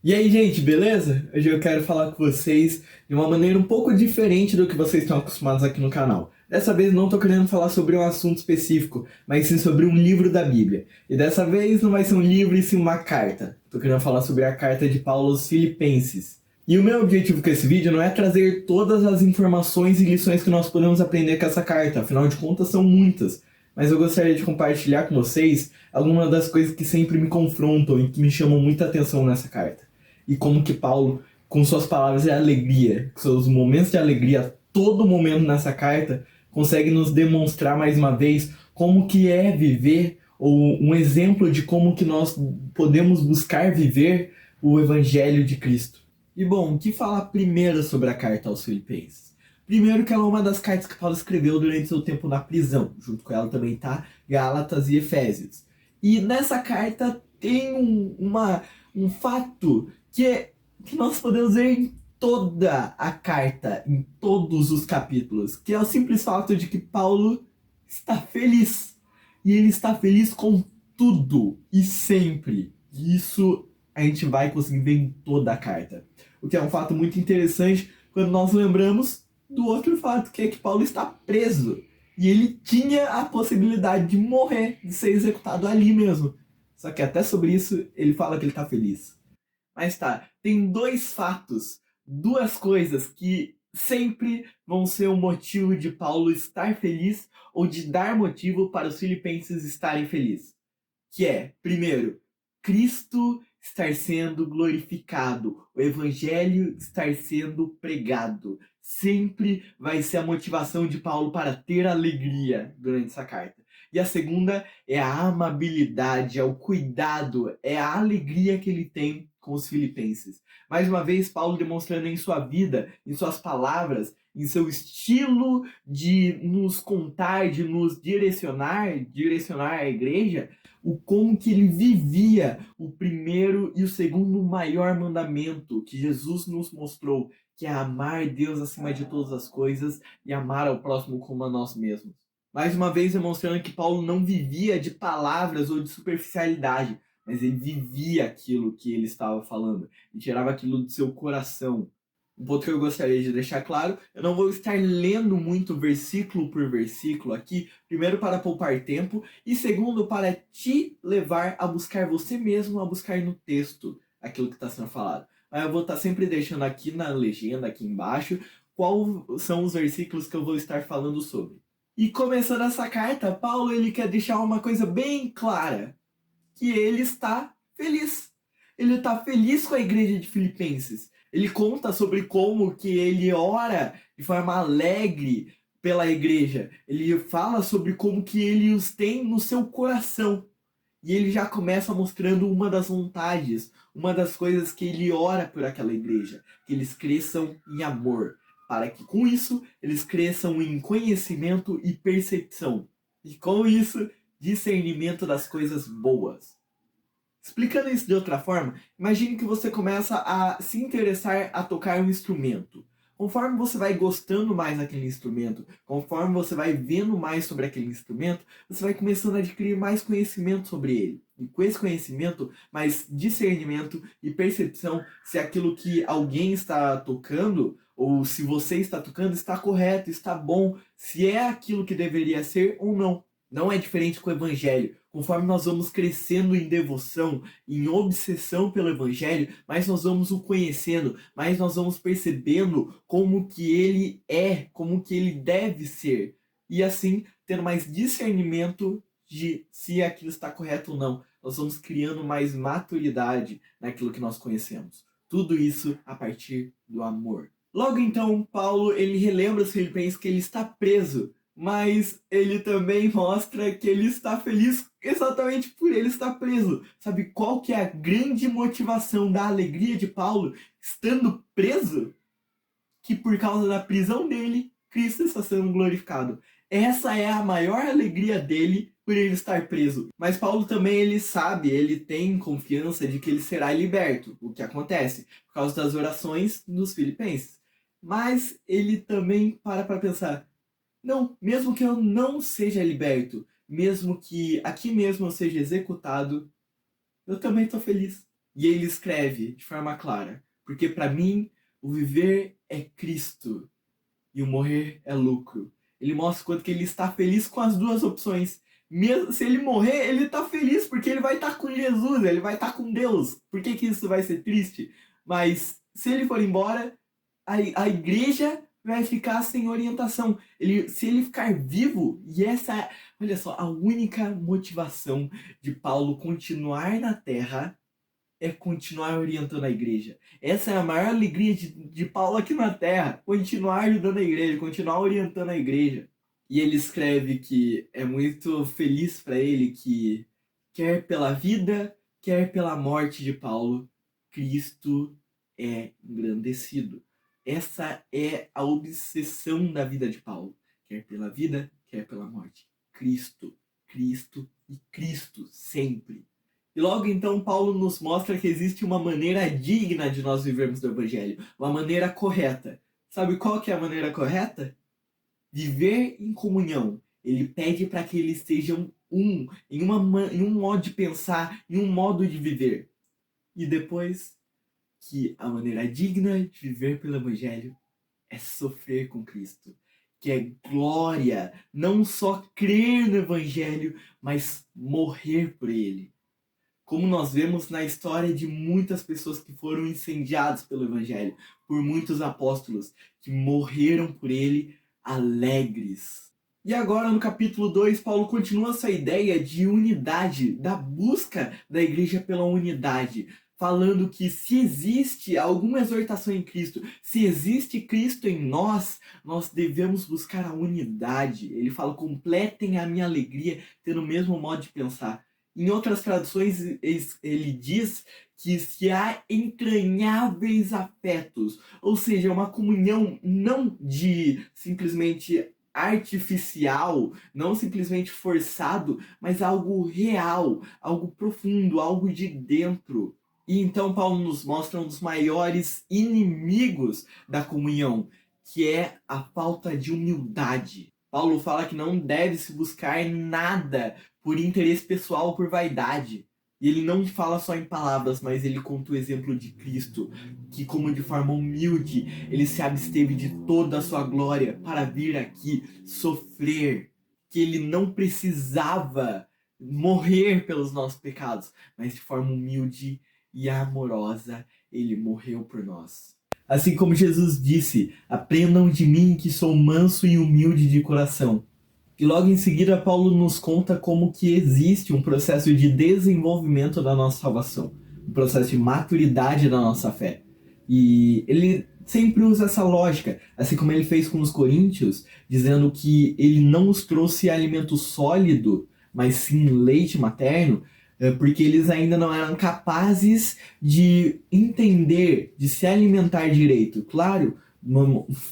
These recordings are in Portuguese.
E aí, gente, beleza? Hoje eu quero falar com vocês de uma maneira um pouco diferente do que vocês estão acostumados aqui no canal. Dessa vez não estou querendo falar sobre um assunto específico, mas sim sobre um livro da Bíblia. E dessa vez não vai ser um livro e sim uma carta. Estou querendo falar sobre a carta de Paulo aos Filipenses. E o meu objetivo com esse vídeo não é trazer todas as informações e lições que nós podemos aprender com essa carta, afinal de contas são muitas. Mas eu gostaria de compartilhar com vocês algumas das coisas que sempre me confrontam e que me chamam muita atenção nessa carta e como que Paulo, com suas palavras de alegria, com seus momentos de alegria, a todo momento nessa carta, consegue nos demonstrar mais uma vez como que é viver, ou um exemplo de como que nós podemos buscar viver o Evangelho de Cristo. E bom, o que falar primeiro sobre a carta aos Filipenses? Primeiro que ela é uma das cartas que Paulo escreveu durante seu tempo na prisão. Junto com ela também tá Gálatas e Efésios. E nessa carta tem um fato que nós podemos ver em toda a carta, em todos os capítulos, que é o simples fato de que Paulo está feliz. E ele está feliz com tudo e sempre. E isso a gente vai conseguir ver em toda a carta. O que é um fato muito interessante quando nós lembramos do outro fato, que é que Paulo está preso. E ele tinha a possibilidade de morrer, de ser executado ali mesmo. Só que até sobre isso ele fala que ele está feliz. Mas tá, tem dois fatos, duas coisas que sempre vão ser o motivo de Paulo estar feliz ou de dar motivo para os filipenses estarem felizes. Que é, primeiro, Cristo estar sendo glorificado, o evangelho estar sendo pregado. Sempre vai ser a motivação de Paulo para ter alegria durante essa carta. E a segunda é a amabilidade, é o cuidado, é a alegria que ele tem com os filipenses. Mais uma vez, Paulo demonstrando em sua vida, em suas palavras, em seu estilo de nos contar, de nos direcionar a igreja, o como que ele vivia o primeiro e o segundo maior mandamento que Jesus nos mostrou, que é amar Deus acima de todas as coisas e amar ao próximo como a nós mesmos. Mais uma vez demonstrando que Paulo não vivia de palavras ou de superficialidade, mas ele vivia aquilo que ele estava falando e tirava aquilo do seu coração. Um ponto que eu gostaria de deixar claro, eu não vou estar lendo muito versículo por versículo aqui, primeiro para poupar tempo e segundo para te levar a buscar você mesmo, a buscar no texto aquilo que está sendo falado. Mas eu vou estar sempre deixando aqui na legenda, aqui embaixo, quais são os versículos que eu vou estar falando sobre. E começando essa carta, Paulo ele quer deixar uma coisa bem clara, que ele está feliz. Ele está feliz com a igreja de Filipenses. Ele conta sobre como que ele ora de forma alegre pela igreja. Ele fala sobre como que ele os tem no seu coração. E ele já começa mostrando uma das vontades, uma das coisas que ele ora por aquela igreja, que eles cresçam em amor, para que com isso eles cresçam em conhecimento e percepção. E com isso, discernimento das coisas boas. Explicando isso de outra forma, imagine que você começa a se interessar a tocar um instrumento. Conforme você vai gostando mais daquele instrumento, conforme você vai vendo mais sobre aquele instrumento, você vai começando a adquirir mais conhecimento sobre ele. E com esse conhecimento, mais discernimento e percepção se aquilo que alguém está tocando, ou se você está tocando, está correto, está bom, se é aquilo que deveria ser ou não. Não é diferente com o Evangelho. Conforme nós vamos crescendo em devoção, em obsessão pelo Evangelho, mais nós vamos o conhecendo, mais nós vamos percebendo como que ele é, como que ele deve ser. E assim, tendo mais discernimento de se aquilo está correto ou não. Nós vamos criando mais maturidade naquilo que nós conhecemos. Tudo isso a partir do amor. Logo então, Paulo ele relembra os filipenses que ele está preso, mas ele também mostra que ele está feliz exatamente por ele estar preso. Sabe qual que é a grande motivação da alegria de Paulo estando preso? Que por causa da prisão dele, Cristo está sendo glorificado. Essa é a maior alegria dele por ele estar preso. Mas Paulo também ele sabe, ele tem confiança de que ele será liberto, o que acontece por causa das orações dos filipenses. Mas ele também para pensar, não, mesmo que eu não seja liberto, mesmo que aqui mesmo eu seja executado, eu também estou feliz. E ele escreve de forma clara: porque para mim o viver é Cristo e o morrer é lucro. Ele mostra quanto que ele está feliz com as duas opções. Mesmo se ele morrer, ele está feliz porque ele vai estar com Jesus, ele vai estar com Deus. Por que isso vai ser triste? Mas se ele for embora, a igreja vai ficar sem orientação. Se ele ficar vivo, e essa, olha só, a única motivação de Paulo continuar na terra é continuar orientando a igreja. Essa é a maior alegria de Paulo aqui na terra, continuar ajudando a igreja, continuar orientando a igreja. E ele escreve que é muito feliz para ele que, quer pela vida, quer pela morte de Paulo, Cristo é engrandecido. Essa é a obsessão da vida de Paulo. Quer pela vida, quer pela morte. Cristo, Cristo e Cristo, sempre. E logo então Paulo nos mostra que existe uma maneira digna de nós vivermos do Evangelho. Uma maneira correta. Sabe qual que é a maneira correta? Viver em comunhão. Ele pede para que eles sejam em um modo de pensar, em um modo de viver. E depois que a maneira digna de viver pelo Evangelho é sofrer com Cristo. Que é glória, não só crer no Evangelho, mas morrer por ele. Como nós vemos na história de muitas pessoas que foram incendiadas pelo Evangelho, por muitos apóstolos que morreram por ele alegres. E agora no capítulo 2, Paulo continua essa ideia de unidade, da busca da igreja pela unidade, falando que se existe alguma exortação em Cristo, se existe Cristo em nós, nós devemos buscar a unidade. Ele fala: completem a minha alegria, tendo o mesmo modo de pensar. Em outras traduções, ele diz que se há entranháveis afetos, ou seja, uma comunhão não de simplesmente artificial, não simplesmente forçado, mas algo real, algo profundo, algo de dentro. E então Paulo nos mostra um dos maiores inimigos da comunhão, que é a falta de humildade. Paulo fala que não deve se buscar nada por interesse pessoal ou por vaidade. E ele não fala só em palavras, mas ele conta o exemplo de Cristo, que como de forma humilde, ele se absteve de toda a sua glória para vir aqui sofrer. Que ele não precisava morrer pelos nossos pecados, mas de forma humilde e amorosa, ele morreu por nós. Assim como Jesus disse: aprendam de mim que sou manso e humilde de coração. E logo em seguida Paulo nos conta como que existe um processo de desenvolvimento da nossa salvação, um processo de maturidade da nossa fé. E ele sempre usa essa lógica, assim como ele fez com os coríntios, dizendo que ele não os trouxe alimento sólido, mas sim leite materno, porque eles ainda não eram capazes de entender, de se alimentar direito. Claro,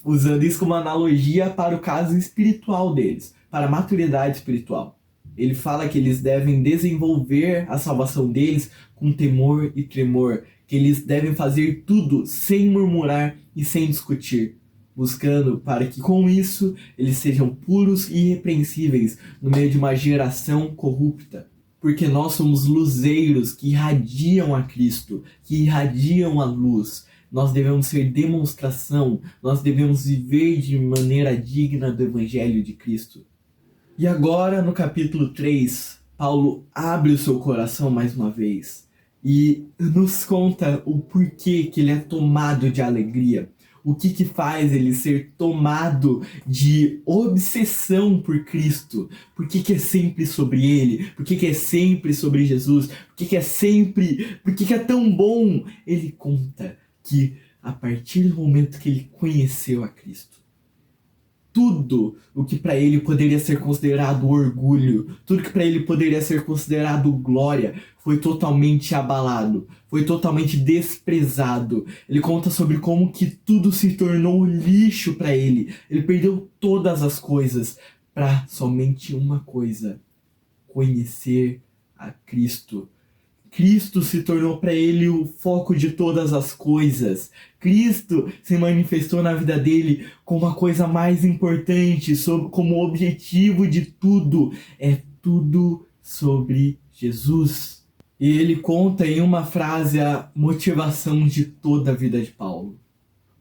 usando isso como analogia para o caso espiritual deles, para a maturidade espiritual. Ele fala que eles devem desenvolver a salvação deles com temor e tremor, que eles devem fazer tudo sem murmurar e sem discutir, buscando para que com isso eles sejam puros e irrepreensíveis no meio de uma geração corrupta. Porque nós somos luzeiros que irradiam a Cristo, que irradiam a luz. Nós devemos ser demonstração, nós devemos viver de maneira digna do Evangelho de Cristo. E agora, no capítulo 3, Paulo abre o seu coração mais uma vez e nos conta o porquê que ele é tomado de alegria. O que faz ele ser tomado de obsessão por Cristo? Por que é sempre sobre ele? Por que é sempre sobre Jesus? Por que é tão bom? Ele conta que a partir do momento que ele conheceu a Cristo, tudo o que para ele poderia ser considerado orgulho, tudo que para ele poderia ser considerado glória, foi totalmente abalado, foi totalmente desprezado. Ele conta sobre como que tudo se tornou lixo para ele. Ele perdeu todas as coisas para somente uma coisa: conhecer a Cristo. Cristo se tornou para ele o foco de todas as coisas. Cristo se manifestou na vida dele como a coisa mais importante, como o objetivo de tudo. É tudo sobre Jesus. E ele conta em uma frase a motivação de toda a vida de Paulo.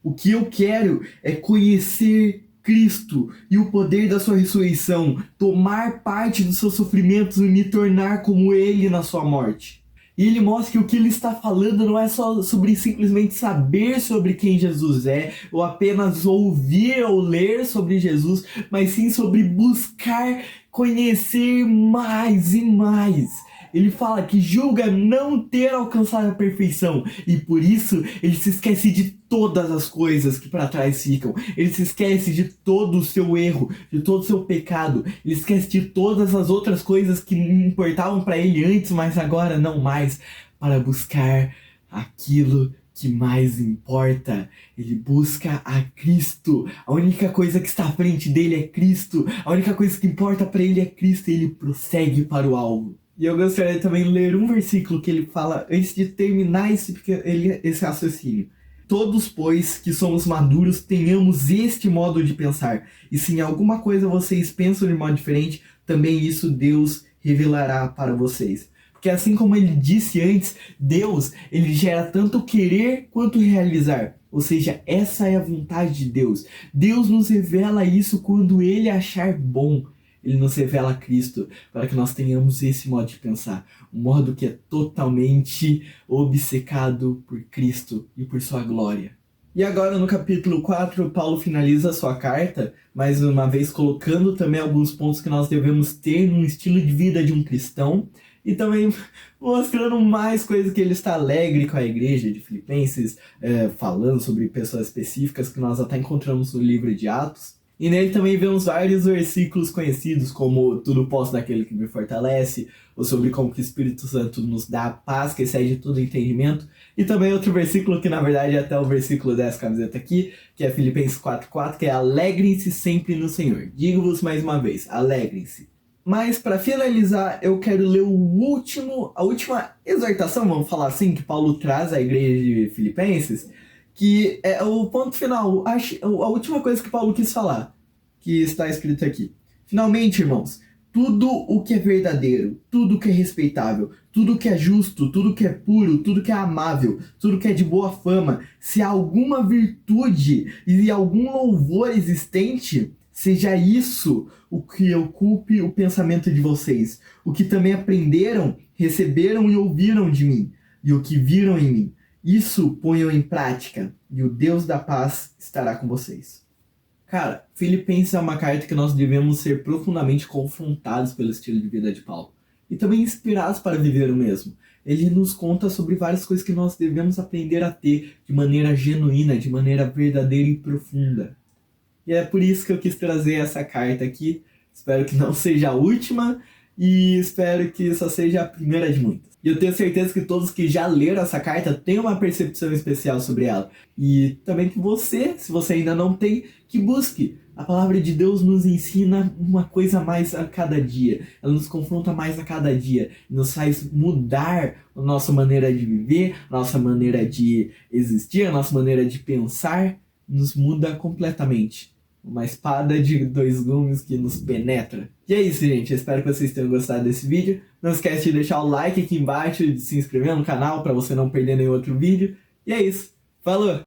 O que eu quero é conhecer Cristo e o poder da sua ressurreição, tomar parte dos seus sofrimentos e me tornar como Ele na sua morte. E ele mostra que o que ele está falando não é só sobre simplesmente saber sobre quem Jesus é, ou apenas ouvir ou ler sobre Jesus, mas sim sobre buscar conhecer mais e mais. Ele fala que julga não ter alcançado a perfeição e por isso ele se esquece de todas as coisas que para trás ficam. Ele se esquece de todo o seu erro, de todo o seu pecado. Ele esquece de todas as outras coisas que importavam para ele antes, mas agora não mais, para buscar aquilo que mais importa. Ele busca a Cristo. A única coisa que está à frente dele é Cristo. A única coisa que importa para ele é Cristo e ele prossegue para o alvo. E eu gostaria também de ler um versículo que ele fala antes de terminar esse raciocínio. Todos, pois, que somos maduros, tenhamos este modo de pensar. E se em alguma coisa vocês pensam de modo diferente, também isso Deus revelará para vocês. Porque assim como ele disse antes, Deus, ele gera tanto querer quanto realizar. Ou seja, essa é a vontade de Deus. Deus nos revela isso quando ele achar bom. Ele nos revela Cristo para que nós tenhamos esse modo de pensar. Um modo que é totalmente obcecado por Cristo e por sua glória. E agora no capítulo 4, Paulo finaliza a sua carta, mais uma vez colocando também alguns pontos que nós devemos ter num estilo de vida de um cristão. E também mostrando mais coisas que ele está alegre com a igreja de Filipenses, falando sobre pessoas específicas que nós até encontramos no livro de Atos. E nele também vemos vários versículos conhecidos, como tudo posso daquele que me fortalece, ou sobre como que o Espírito Santo nos dá a paz que excede todo entendimento. E também outro versículo que na verdade é até o versículo dessa camiseta aqui, que é Filipenses 4:4, que é alegrem-se sempre no Senhor. Digo-vos mais uma vez, alegrem-se. Mas para finalizar, eu quero ler a última exortação, vamos falar assim, que Paulo traz à igreja de Filipenses, que é o ponto final, a última coisa que Paulo quis falar, que está escrito aqui. Finalmente, irmãos, tudo o que é verdadeiro, tudo o que é respeitável, tudo o que é justo, tudo o que é puro, tudo que é amável, tudo que é de boa fama, se há alguma virtude e algum louvor existente, seja isso o que ocupe o pensamento de vocês, o que também aprenderam, receberam e ouviram de mim, e o que viram em mim. Isso ponham em prática, e o Deus da paz estará com vocês. Cara, Filipenses é uma carta que nós devemos ser profundamente confrontados pelo estilo de vida de Paulo. E também inspirados para viver o mesmo. Ele nos conta sobre várias coisas que nós devemos aprender a ter de maneira genuína, de maneira verdadeira e profunda. E é por isso que eu quis trazer essa carta aqui. Espero que não seja a última e espero que só seja a primeira de muitas. E eu tenho certeza que todos que já leram essa carta têm uma percepção especial sobre ela. E também que você, se você ainda não tem, que busque. A palavra de Deus nos ensina uma coisa a mais a cada dia. Ela nos confronta mais a cada dia. Nos faz mudar a nossa maneira de viver, a nossa maneira de existir, a nossa maneira de pensar. Nos muda completamente. Uma espada de 2 gumes que nos penetra. E é isso, gente. Eu espero que vocês tenham gostado desse vídeo. Não esquece de deixar o like aqui embaixo e de se inscrever no canal para você não perder nenhum outro vídeo. E é isso. Falou!